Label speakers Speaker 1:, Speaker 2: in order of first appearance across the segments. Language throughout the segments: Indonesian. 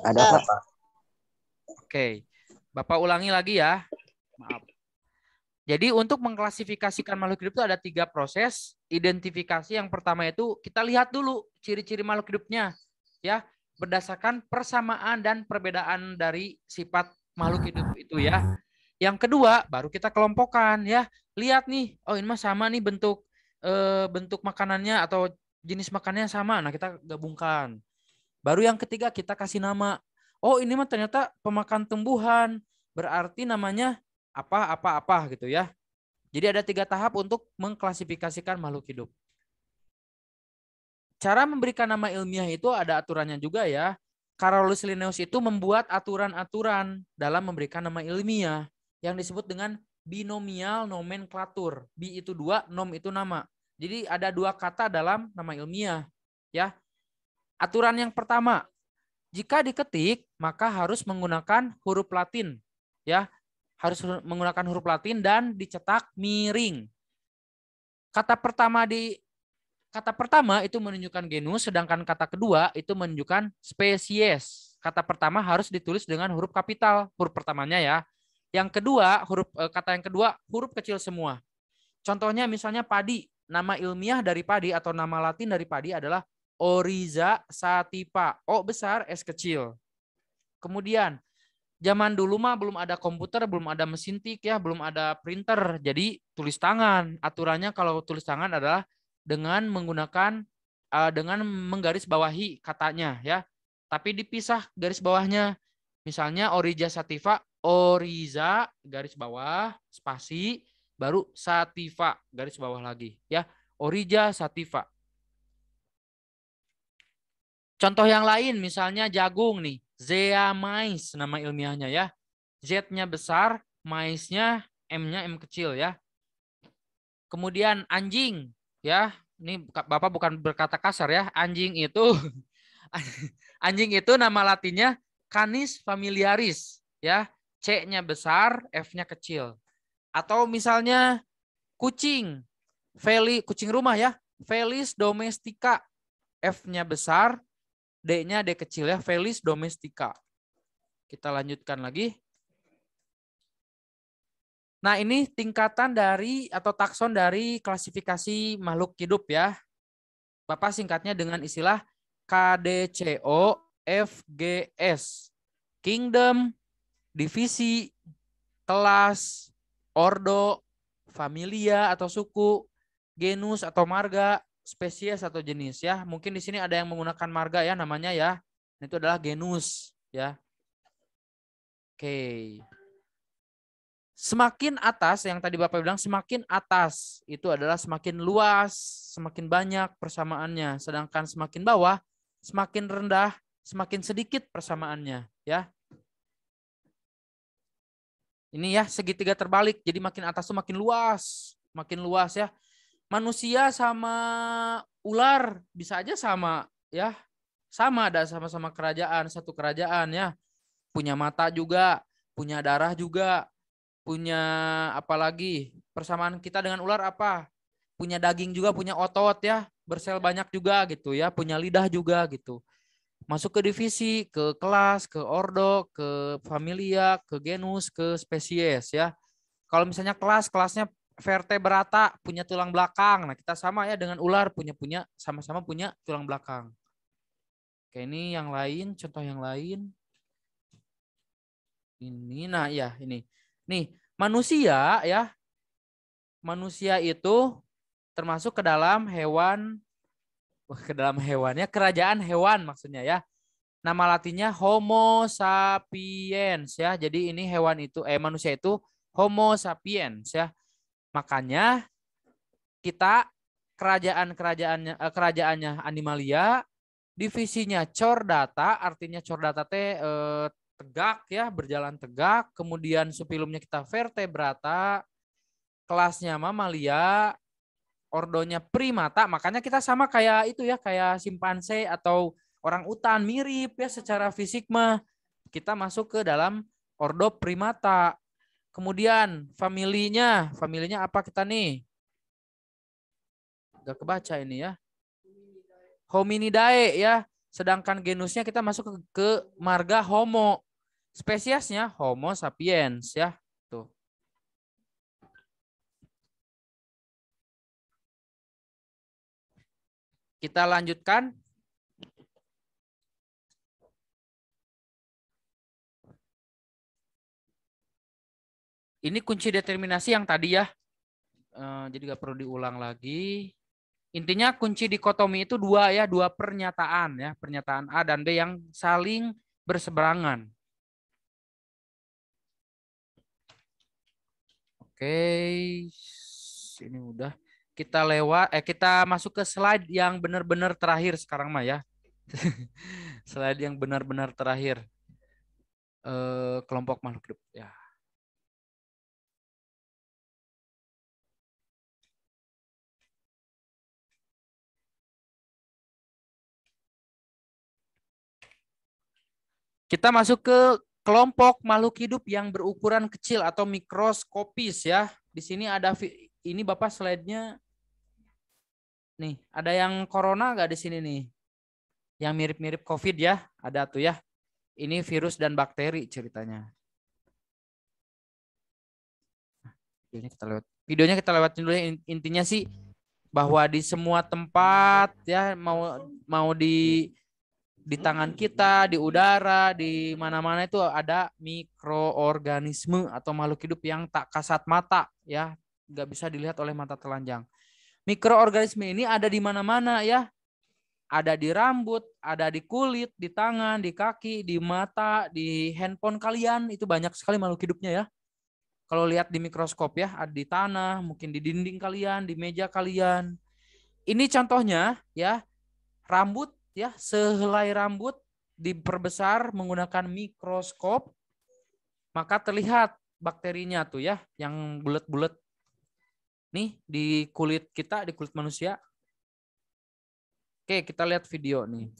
Speaker 1: Ada Pak.
Speaker 2: Oke, Bapak ulangi lagi ya. Maaf. Jadi untuk mengklasifikasikan makhluk hidup itu ada 3 proses. Identifikasi yang pertama itu kita lihat dulu ciri-ciri makhluk hidupnya, ya, berdasarkan persamaan dan perbedaan dari sifat makhluk hidup itu ya. Yang kedua baru kita kelompokkan ya. Lihat nih, oh ini mah sama nih bentuk makanannya atau jenis makanannya sama. Nah kita gabungkan. Baru yang ketiga kita kasih nama. Oh ini mah ternyata pemakan tumbuhan. Berarti namanya apa gitu ya. Jadi ada 3 tahap untuk mengklasifikasikan makhluk hidup. Cara memberikan nama ilmiah itu ada aturannya juga ya. Carolus Linnaeus itu membuat aturan-aturan dalam memberikan nama ilmiah yang disebut dengan binomial nomenklatur. Bi itu 2, nom itu nama. Jadi ada 2 kata dalam nama ilmiah ya. Aturan yang pertama, jika diketik maka harus menggunakan huruf Latin ya. Harus menggunakan huruf Latin dan dicetak miring. Kata pertama itu menunjukkan genus, sedangkan kata kedua itu menunjukkan spesies. Kata pertama harus ditulis dengan huruf kapital, huruf pertamanya ya. Yang kedua, kata yang kedua huruf kecil semua. Contohnya misalnya padi, nama ilmiah dari padi atau nama Latin dari padi adalah Oryza sativa. O besar, S kecil. Kemudian zaman dulu mah belum ada komputer, belum ada mesin tik ya, belum ada printer. Jadi tulis tangan. Aturannya kalau tulis tangan adalah dengan menggaris bawahi katanya ya. Tapi dipisah garis bawahnya. Misalnya Oryza sativa, Oryza garis bawah spasi baru sativa garis bawah lagi ya. Oryza sativa. Contoh yang lain misalnya jagung nih, Zea mais nama ilmiahnya ya. Z-nya besar, maisnya M-nya M kecil ya. Kemudian anjing ya. Ini Bapak bukan berkata kasar ya. Anjing itu anjing itu nama latinnya Canis familiaris ya. C-nya besar, F-nya kecil. Atau misalnya kucing, kucing rumah ya. Felis domestica. F-nya besar, D-nya D kecil ya, Felis domestica. Kita lanjutkan lagi. Nah, ini tingkatan dari atau takson dari klasifikasi makhluk hidup ya. Bapak singkatnya dengan istilah KDCO FGS. Kingdom, divisi, kelas, ordo, familia atau suku, genus atau marga, spesies atau jenis ya. Mungkin di sini ada yang menggunakan marga ya namanya ya. Itu adalah genus ya. Oke. Semakin atas yang tadi Bapak bilang semakin atas itu adalah semakin luas, semakin banyak persamaannya. Sedangkan semakin bawah, semakin rendah, semakin sedikit persamaannya ya. Ini ya segitiga terbalik. Jadi makin atas tuh makin luas ya. Manusia sama ular bisa aja sama ya. Sama ada sama-sama kerajaan, satu kerajaan ya. Punya mata juga, punya darah juga, punya apa lagi? Persamaan kita dengan ular apa? Punya daging juga, punya otot ya, bersel banyak juga gitu ya, punya lidah juga gitu. Masuk ke divisi, ke kelas, ke ordo, ke familia, ke genus, ke spesies ya. Kalau misalnya kelasnya vertebrata, punya tulang belakang. Nah, kita sama ya dengan ular, sama-sama punya tulang belakang. Oke, ini yang lain, contoh yang lain. Ini, nah ya ini. Nih, manusia ya. Manusia itu termasuk ke dalam hewannya, kerajaan hewan maksudnya ya. Nama latinnya Homo sapiens ya. Jadi ini manusia itu Homo sapiens ya. Makanya kita kerajaannya Animalia, divisinya Chordata, artinya Chordata tegak ya, berjalan tegak. Kemudian supilumnya kita Vertebrata, kelasnya Mamalia, ordonya Primata. Makanya kita sama kayak itu ya, kayak simpanse atau orang utan, mirip ya secara fisik mah. Kita masuk ke dalam ordo Primata. Kemudian familinya apa kita nih? Gak kebaca ini ya. Hominidae ya. Sedangkan genusnya kita masuk ke marga Homo. Spesiesnya Homo sapiens ya. Tuh. Kita lanjutkan. Ini kunci determinasi yang tadi ya. Jadi nggak perlu diulang lagi. Intinya kunci dikotomi itu dua ya, dua pernyataan ya, pernyataan A dan B yang saling berseberangan. Oke, ini udah. Kita masuk ke slide yang benar-benar terakhir sekarang mah ya. Slide yang benar-benar terakhir. Kelompok makhluk hidup ya. Kita masuk ke kelompok makhluk hidup yang berukuran kecil atau mikroskopis ya. Di sini ada ini Bapak slide-nya. Nih, ada yang corona nggak di sini nih? Yang mirip-mirip COVID ya, ada tuh ya. Ini virus dan bakteri ceritanya. Videonya kita lewatin dulu. Intinya sih bahwa di semua tempat ya, mau di tangan kita, di udara, di mana-mana itu ada mikroorganisme atau makhluk hidup yang tak kasat mata ya, nggak bisa dilihat oleh mata telanjang. Mikroorganisme ini ada di mana-mana ya. Ada di rambut, ada di kulit, di tangan, di kaki, di mata, di handphone kalian. Itu banyak sekali makhluk hidupnya ya. Kalau lihat di mikroskop ya, ada di tanah, mungkin di dinding kalian, di meja kalian. Ini contohnya ya, rambut ya, sehelai rambut diperbesar menggunakan mikroskop, maka terlihat bakterinya tuh ya, yang bulat-bulat. Nih di kulit kita, di kulit manusia. Oke, kita lihat video nih.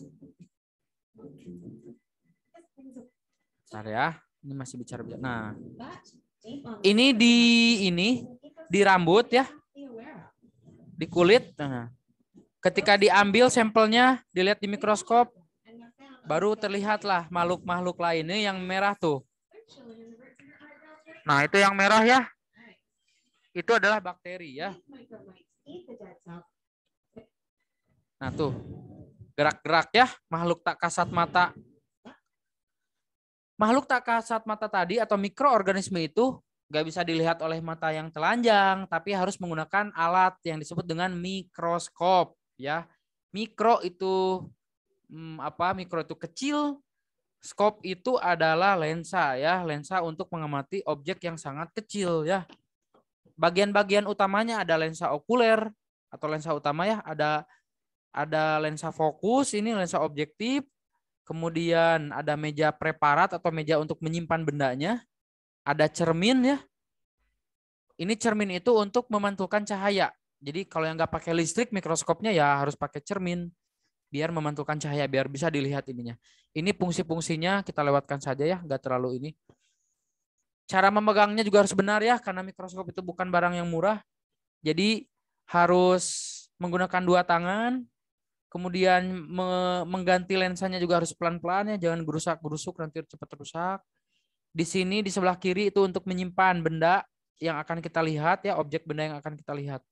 Speaker 2: Bentar ya, ini masih bicara. Nah, ini di rambut ya, di kulit. Nah, ketika diambil sampelnya, dilihat di mikroskop, baru terlihatlah makhluk-makhluk lainnya yang merah tuh. Nah, itu yang merah ya. Itu adalah bakteri ya. Nah tuh, gerak-gerak ya, makhluk tak kasat mata. Makhluk tak kasat mata tadi atau mikroorganisme itu nggak bisa dilihat oleh mata yang telanjang, tapi harus menggunakan alat yang disebut dengan mikroskop. Ya, mikro itu Mikro itu kecil. Skop itu adalah lensa ya, lensa untuk mengamati objek yang sangat kecil ya. Bagian-bagian utamanya ada lensa okuler atau lensa utama ya, ada lensa fokus, ini lensa objektif, kemudian ada meja preparat atau meja untuk menyimpan bendanya, ada cermin ya. Ini cermin itu untuk memantulkan cahaya. Jadi kalau yang nggak pakai listrik mikroskopnya ya harus pakai cermin biar memantulkan cahaya, biar bisa dilihat ininya. Ini fungsi-fungsinya kita lewatkan saja ya, nggak terlalu ini. Cara memegangnya juga harus benar ya, karena mikroskop itu bukan barang yang murah. Jadi harus menggunakan dua tangan. Kemudian mengganti lensanya juga harus pelan-pelan ya, jangan gerusak-gerusuk nanti cepat rusak. Di sini di sebelah kiri itu untuk menyimpan benda yang akan kita lihat ya, objek benda yang akan kita lihat.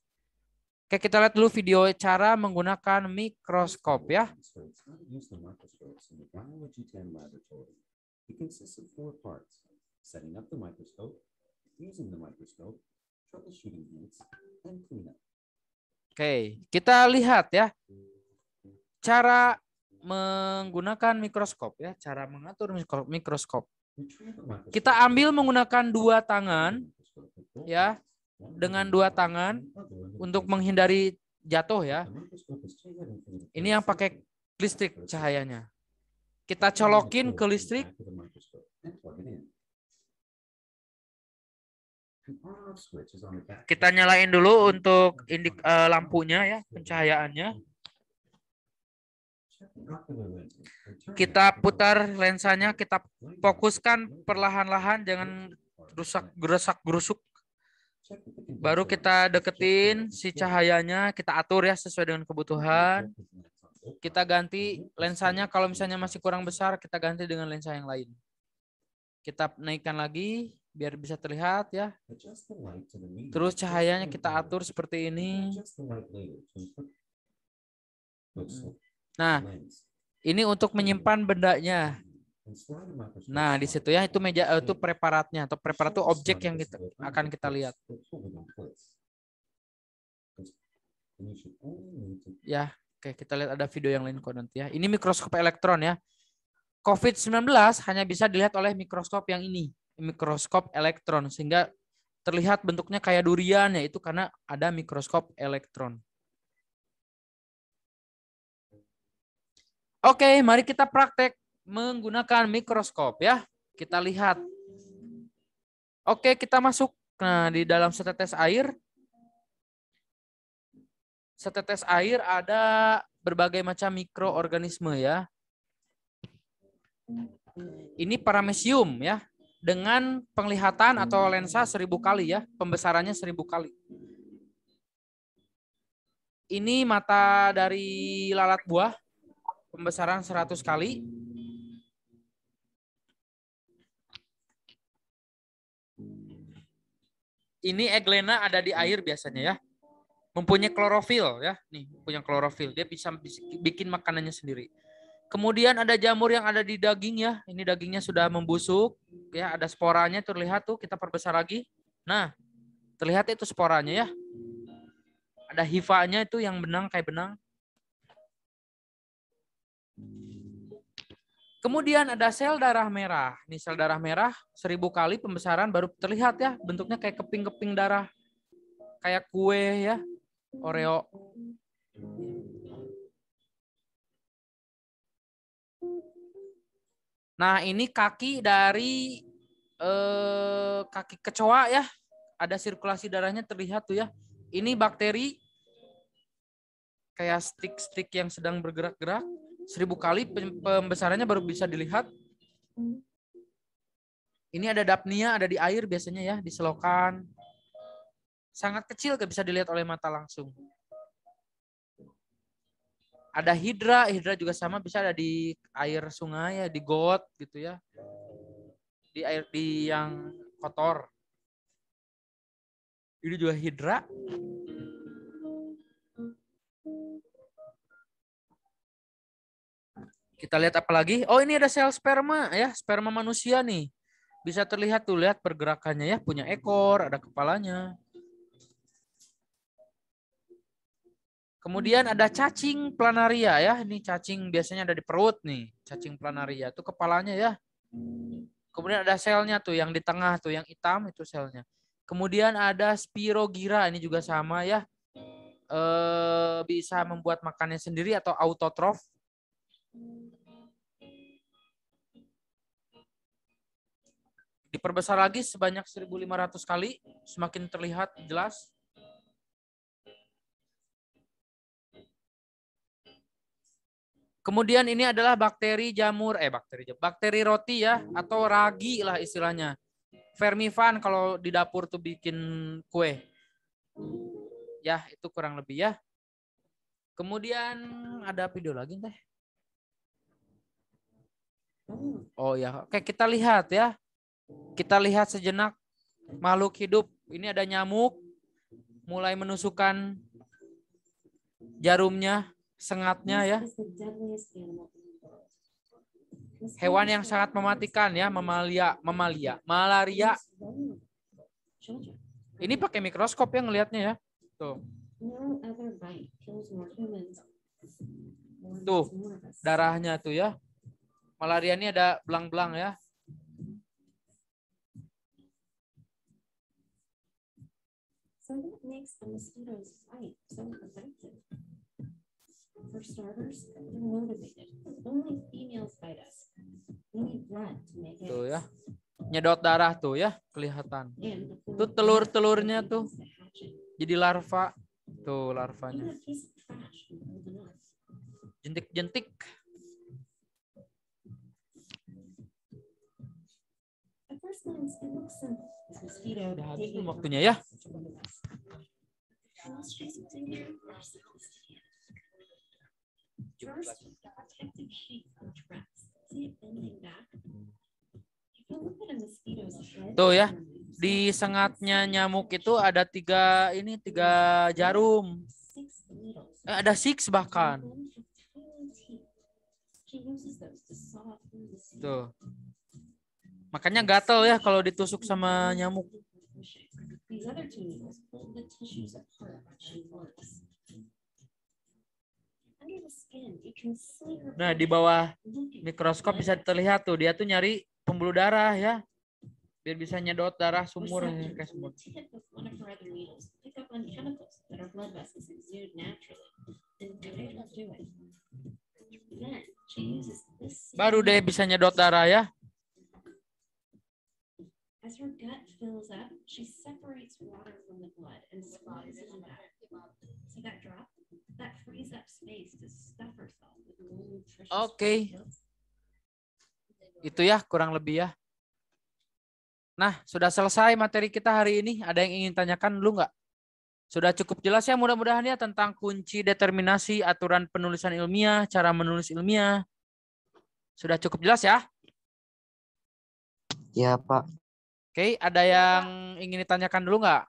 Speaker 2: Oke, kita lihat dulu video cara menggunakan mikroskop ya. Oke, kita lihat ya. Cara menggunakan mikroskop ya, cara mengatur mikroskop. Kita ambil menggunakan dua tangan ya, dengan dua tangan untuk menghindari jatuh ya. Ini yang pakai listrik cahayanya. Kita colokin ke listrik. Kita nyalain dulu untuk lampunya ya, pencahayaannya. Kita putar lensanya, kita fokuskan perlahan-lahan, jangan gerusak-gerusuk. Baru kita deketin si cahayanya, kita atur ya sesuai dengan kebutuhan. kita ganti lensanya. Kalau misalnya masih kurang besar, kita ganti dengan lensa yang lain. Kita naikkan lagi biar bisa terlihat ya. Terus cahayanya kita atur seperti ini. Nah, ini untuk menyimpan bendanya. Nah, di situ ya, itu meja, itu preparatnya, atau preparat itu objek yang akan kita lihat. Ya, oke, kita lihat ada video yang lain kok nanti ya. Ini mikroskop elektron ya. COVID-19 hanya bisa dilihat oleh mikroskop yang ini, mikroskop elektron, sehingga terlihat bentuknya kayak durian, yaitu karena ada mikroskop elektron. Oke, mari kita praktek menggunakan mikroskop ya. Kita lihat. Oke, kita masuk di dalam setetes air. Setetes air ada berbagai macam mikroorganisme ya. Ini paramecium ya. Dengan penglihatan atau lensa 1000 kali ya. Pembesarannya 1000 kali. Ini mata dari lalat buah. Pembesaran 100 kali. Ini eglena ada di air biasanya ya. Mempunyai klorofil ya. Nih, punya klorofil. Dia bisa bikin makanannya sendiri. Kemudian ada jamur yang ada di daging ya. Ini dagingnya sudah membusuk ya, ada sporanya terlihat tuh, kita perbesar lagi. Nah, terlihat itu sporanya ya. Ada hifanya itu yang benang kayak benang. Kemudian ada sel darah merah. Ini sel darah merah 1000 kali pembesaran baru terlihat ya, bentuknya kayak keping-keping darah. Kayak kue ya, Oreo. Nah, ini kaki dari kaki kecoa ya. Ada sirkulasi darahnya terlihat tuh ya. Ini bakteri kayak stick-stick yang sedang bergerak-gerak. 1000 kali pembesarannya baru bisa dilihat. Ini ada dapnia, ada di air biasanya ya, di selokan. Sangat kecil, gak bisa dilihat oleh mata langsung. Ada hidra, hidra juga sama, bisa ada di air sungai ya, di got gitu ya. Di air di yang kotor. Ini juga hidra. Kita lihat apa lagi? Oh, ini ada sel sperma ya, sperma manusia nih. Bisa terlihat tuh, lihat pergerakannya ya, punya ekor, ada kepalanya. Kemudian ada cacing planaria ya, ini cacing biasanya ada di perut nih, cacing planaria itu kepalanya ya. Kemudian ada selnya tuh yang di tengah tuh, yang hitam itu selnya. Kemudian ada Spirogyra, ini juga sama ya. Bisa membuat makannya sendiri atau autotrof. Diperbesar lagi sebanyak 1500 kali, semakin terlihat jelas. Kemudian ini adalah bakteri jamur, bakteri roti ya, atau ragi lah istilahnya. Vermifan kalau di dapur tuh bikin kue. Ya, itu kurang lebih ya. Kemudian ada video lagi teh. Oh ya, oke, kita lihat ya. Kita lihat sejenak makhluk hidup. Ini ada nyamuk mulai menusukkan jarumnya, sengatnya ya. Hewan yang sangat mematikan ya, malaria. Ini pakai mikroskop ya ngelihatnya ya. Tuh. Tuh, darahnya tuh ya. Malaria ini ada belang-belang ya.
Speaker 1: So what makes a mosquito's bite so effective? For starters, they're motivated. Only females bite us. We need blood to make eggs.
Speaker 2: Tuh ya. Nyedot darah tuh ya, kelihatan. Tuh telur-telurnya tuh. Jadi larva. Tuh larvanya. Jentik-jentik. Udah habis belum waktunya ya?
Speaker 1: First, the protective sheet contracts. See it bending back? If you look at a mosquito's head,
Speaker 2: Tuh ya, di sengatnya nyamuk itu ada tiga jarum.
Speaker 1: six needles.
Speaker 2: Ada 6 bahkan.
Speaker 1: She uses those to saw through the skin.
Speaker 2: Tuh. Makanya gatel ya kalau ditusuk sama nyamuk.
Speaker 1: These other two needles pull the tissues apart when she works. Under the skin, you can see her
Speaker 2: Nah, di bawah
Speaker 1: look at
Speaker 2: mikroskop bisa terlihat tuh, dia tuh nyari pembuluh darah ya. Biar bisa nyedot darah sumur
Speaker 1: receptors
Speaker 2: kayak
Speaker 1: on
Speaker 2: sumur.
Speaker 1: the tip of one of her other needles pick up on chemicals that our blood vessels exude naturally and guide her to it. Then she uses this
Speaker 2: Baru deh bisa nyedot darah ya.
Speaker 1: as her gut fills up, she separates water from the blood and squeezes it out. See that drop? That frees up space to stuff herself with more nutritious
Speaker 2: Oke.
Speaker 1: foods.
Speaker 2: Itu ya kurang lebih ya. Nah, sudah selesai materi kita hari ini. Ada yang ingin tanyakan dulu nggak? Sudah cukup jelas ya mudah-mudahan ya tentang kunci determinasi, aturan penulisan ilmiah, cara menulis ilmiah. Sudah cukup jelas ya?
Speaker 3: Ya, Pak.
Speaker 2: Oke, ada yang ingin ditanyakan dulu nggak?